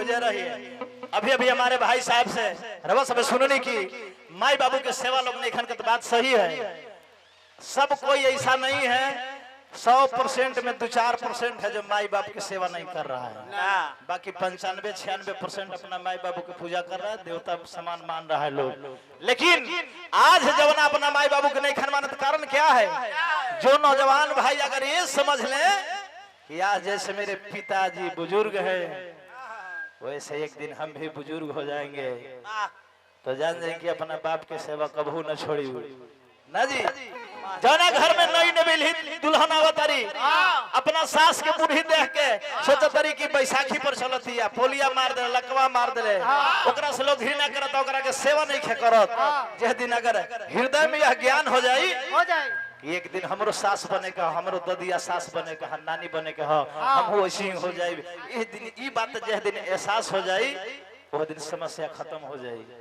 जा रही है। अभी अभी हमारे भाई साहब से रवा सब सुनने की माई बाबू के सेवा लोग नहीं खन तो बात सही है। सब कोई ऐसा नहीं है, 100% में 2-4% है जो माई बाप की सेवा नहीं कर रहा है। बाकी 95-96% अपना माई बाबू की पूजा कर रहा है, देवता समान मान रहा है लोग। लेकिन आज जवाना अपना माई बाबू के नहीं खन मानत, कारण क्या है? जो नौजवान भाई अगर ये समझ ले कि आज जैसे मेरे पिताजी बुजुर्ग है वैसे एक दिन हम भी बुजुर्ग हो जाएंगे, तो जान जाए कि अपना बाप की सेवा कबू न छोड़ी ना जी। जाना घर में नई नवेली दुल्हन अवतारी अपना सास के बूढ़ी देख के सोचतरी की बैसाखी पर चलती है, पोलिया मार दे, लकवा मार दे, ओकरा से लोग घृणा करत, ओकरा के सेवा नहीं खे करत। जे दिन अगर हृदय में यह ज्ञान हो जाई एक दिन हमरो सास बने का, हमरो ददिया सास बने का, नानी बने का, हम वैसे ही हो जाए। ये दिन ये बात जे दिन एहसास हो जाई वो दिन समस्या खत्म हो जाएगी,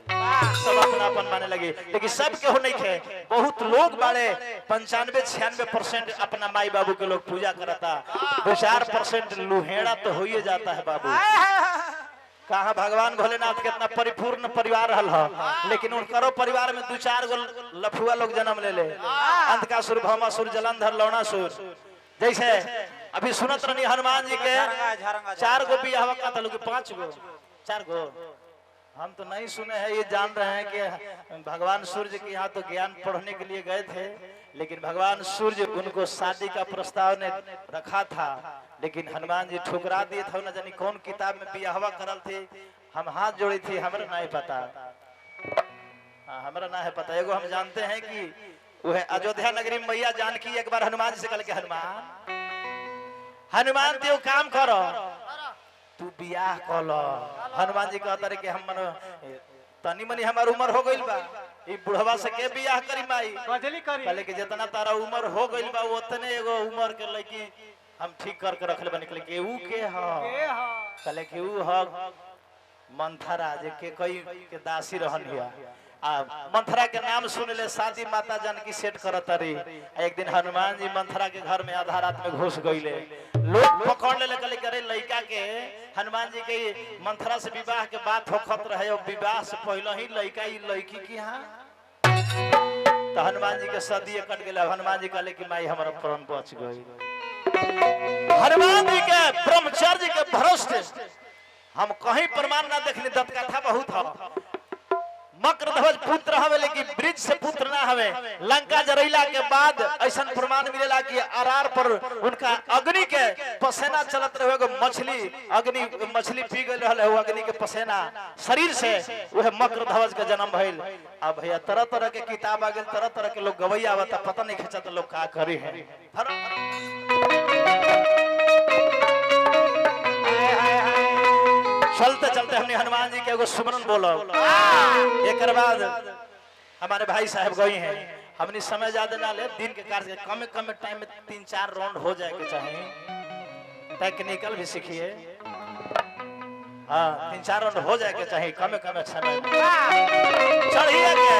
सब अपनापन माने लगे। लेकिन सब केहू नहीं थे, बहुत लोग बाड़े 95-96% अपना माई बाबू के लोग पूजा करता, 2-4% लुहेड़ा तो हो ही जाता है बाबू। कहा भगवान भोलेनाथ कितना परिपूर्ण परिवार हल है, लेकिन उनकरो परिवार में 2-4 गो लफुआ लोग जन्म ले ले, अंधकासुर, भौमासुर, जलंधर, लौनासुर। जैसे अभी सुनत रही हनुमान जी के 4 गो बियाह का था, 5 गो 4 गो हम तो नहीं सुने हैं। ये जान रहे हैं कि भगवान सूर्य के यहाँ तो ज्ञान पढ़ने के लिए गए थे, लेकिन भगवान सूर्य उनको शादी का प्रस्ताव ने रखा था, लेकिन हनुमान जी ठुकरा दिए थे। न जानी कौन किताब में बियाहवा करल थे, हम हाथ जोड़ी थी, हमरा नहीं पता। हाँ, हमरा ना है पता। एगो हम जानते हैं कि वह अयोध्या नगरी में मैया जानकी एक बार हनुमान जी से कल के हनुमान तू काम करो, तू बियाह कल। हनुमान जी कहता रहे कि हम तनी मनी हमार उम्र हो गइल बा, ई बुढ़वा से के बियाह करी माई, कहले कि जितना तारा उम्र हो गइल बा उतने एगो उम्र के लड़की हम ठीक करके रखले बा। निकले के ऊ के ह, कहले कि ऊ ह मंथरा, जे के कई के दासी रहन हिया। मंथरा के नाम सुन ले शादी माता जानकी सेट करत रही। एक दिन हनुमान जी मंथरा के घर में आधा रात में घुस गईले, लोग पकड़ ले कहले करे लड़का के हनुमान जी के मंथरा से विवाह के बात होखत रहे, और विवाह से पहले ही लड़का ई लड़की की यहाँ तो हनुमान जी के सदी कट गए। हनुमान जी कहले कि माई हमारा प्राण बच गई। हनुमान जी के ब्रह्मचर्य के भ्रष्ट हम कहीं प्रमाण ना देखनी, दत्तकथा बहुत है। मकरध्वज पुत्र हवे लेकिन ब्रिज से पुत्र ना हवे। लंका जरैला के बाद ऐसा प्रमाण मिलेला कि अरार पर उनका अग्नि के पसेना चलत रहे, मछली अग्नि मछली पी गई रहे, वो अग्नि के पसेना शरीर से वह मकरध्वज के जन्म भइल। अब भैया तरह तरह के किताब आ गए, तरह तरह के लोग गवैया आवता, पता नहीं खिंचा तो लोग का करे हैं। चलते चलते हमने हनुमान जी के एगो सुमरन बोलो, एक बाद हमारे भाई साहब गई हैं। हमने समय ज्यादा ना ले, दिन के कार्य कम टाइम में 3-4 राउंड हो जाए के चाहिए, टेक्निकल भी सीखिए। हाँ, 3-4 राउंड हो जाए के चाहिए कम समय में। चढ़िए के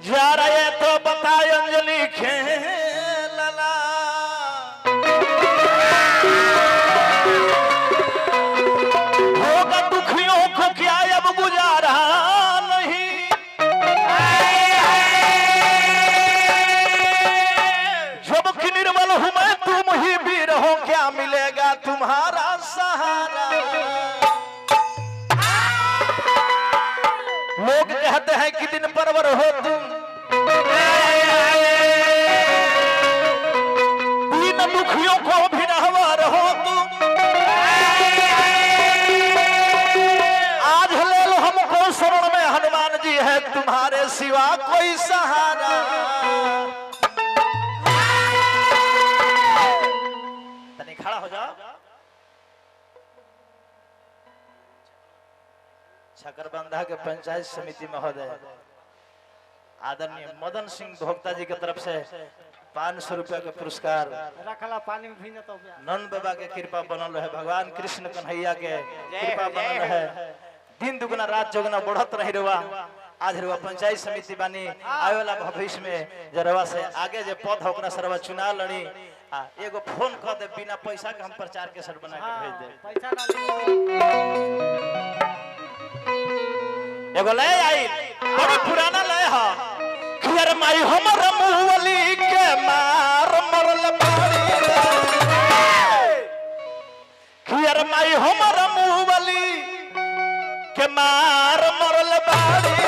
जा रहे तो बताए अंजलि खेलला, गुजारा नहीं जब कि निर्मल हूं मैं, तुम ही भी रहो, क्या मिलेगा तुम्हारा सहारा। लोग कहते हैं कि दिन परवर हो तुम, दीन दुखियों को भी रहवार हो तुम। शरण में हनुमान जी है, तुम्हारे सिवा कोई सहारा। तनी खड़ा हो जाओ। छकरबंधा के पंचायत समिति महोदय आदरणीय मदन सिंह भोक्ता जी की तरफ से 500 रुपया के पुरस्कार रखला पानी में भी न तो नंद बाबा के कृपा बनल है, भगवान कृष्ण कन्हैया के कृपा बनल है। दिन दुगुना रात चौगुना बढ़त रही रुआ। आज रुआ पंचायत समिति बानी, आए वाला भविष्य में जरवा से आगे जे पद होकरा सरवा चुनाव लड़ी। एगो फोन कर दे, बिना पैसा के हम प्रचार के सर बना के भेज दे। पैसा ना एगो लय आई बड़ी पुराना लय है खियर माई हमर मुहली के मार मरल बाड़ी खियर माई हमर मुहली के मार मरल बाड़ी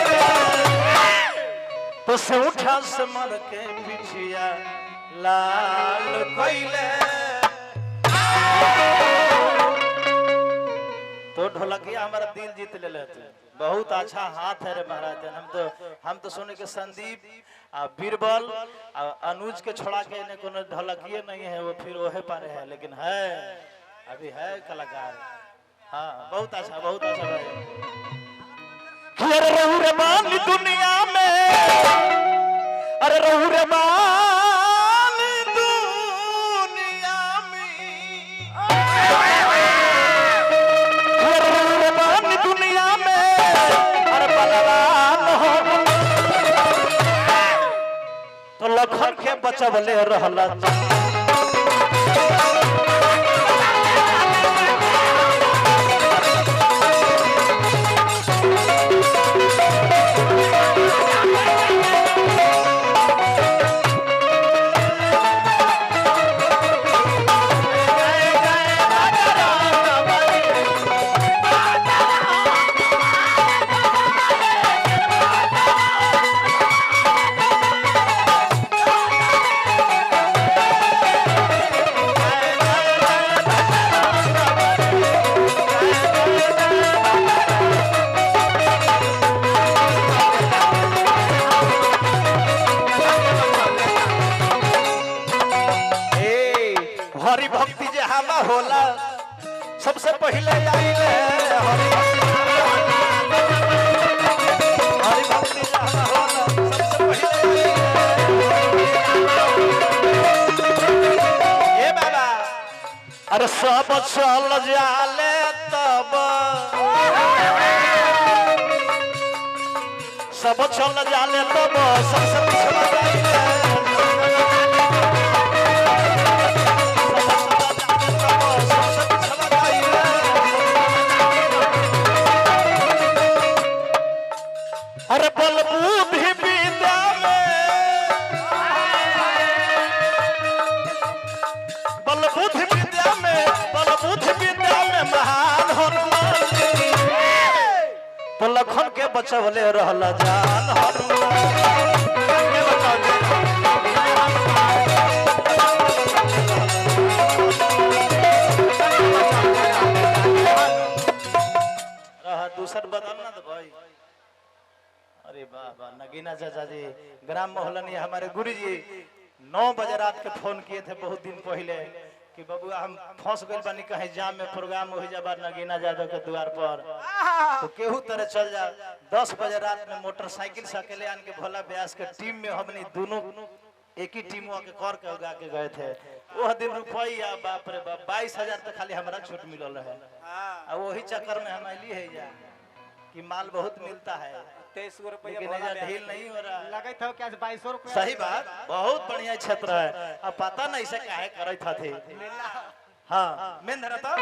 तो से उठा से मर के पिछिया लाल कोइले तो ढोलकिया हमारा दिल जीत ले लेते बहुत अच्छा हाथ है रे महाराज हम तो सुने के संदीप बीरबल अनुज के छोड़ा के इन्हें कोनो ढोलकिए नहीं है वो फिर वहे पारे है लेकिन है अभी है कलाकार हाँ बहुत अच्छा भाई अरे रहू रे बानी दुनिया में अरे रहू रे बानी दुनिया में अरे रहू रे बानी दुनिया में अरे बलवान हो तो लखन के बचवले रहला हरि भक्ति जे हाला होला सबसे पहले आइले हरि भक्ति जे हाला होला सबसे पहले ए बाबा अरे सब चल जाले तब सब चल जाले तब सबसे पिछवा जाइले अरे बल बुद्धि विद्या में बल बुद्धि विद्या में महान हनुमान तो लखन के बचवले रहला जान हनुमान दूसर बदलना तो भाई अरे बाबा नगीना चाचा जी ग्राम मोहल्ला हमारे गुरु जी 9 बजे रात के फोन किए थे बहुत दिन पहले कि बबुआ हम फंस गए बानी कहीं जाम में प्रोग्राम हो जाबा नगीना यादव के द्वार पर तो केहू तरह चल जा 10 बजे रात में मोटरसाइकिल से अकेले आन के भोला व्यास के टीम में हमने दोनों एक ही टीम के कर के उगा के गए थे वो दिन रुपया बाप रे बाप 22,000 तक खाली हमारा छूट मिलल है और वही चक्कर में हम अली है जा कि माल बहुत मिलता है 23 रुपया ढील नहीं हो रहा लगे थे क्या 22 रुपया सही बात बहुत बढ़िया क्षेत्र है अब पता नहीं से काहे करे थे हाँ मेन धरा था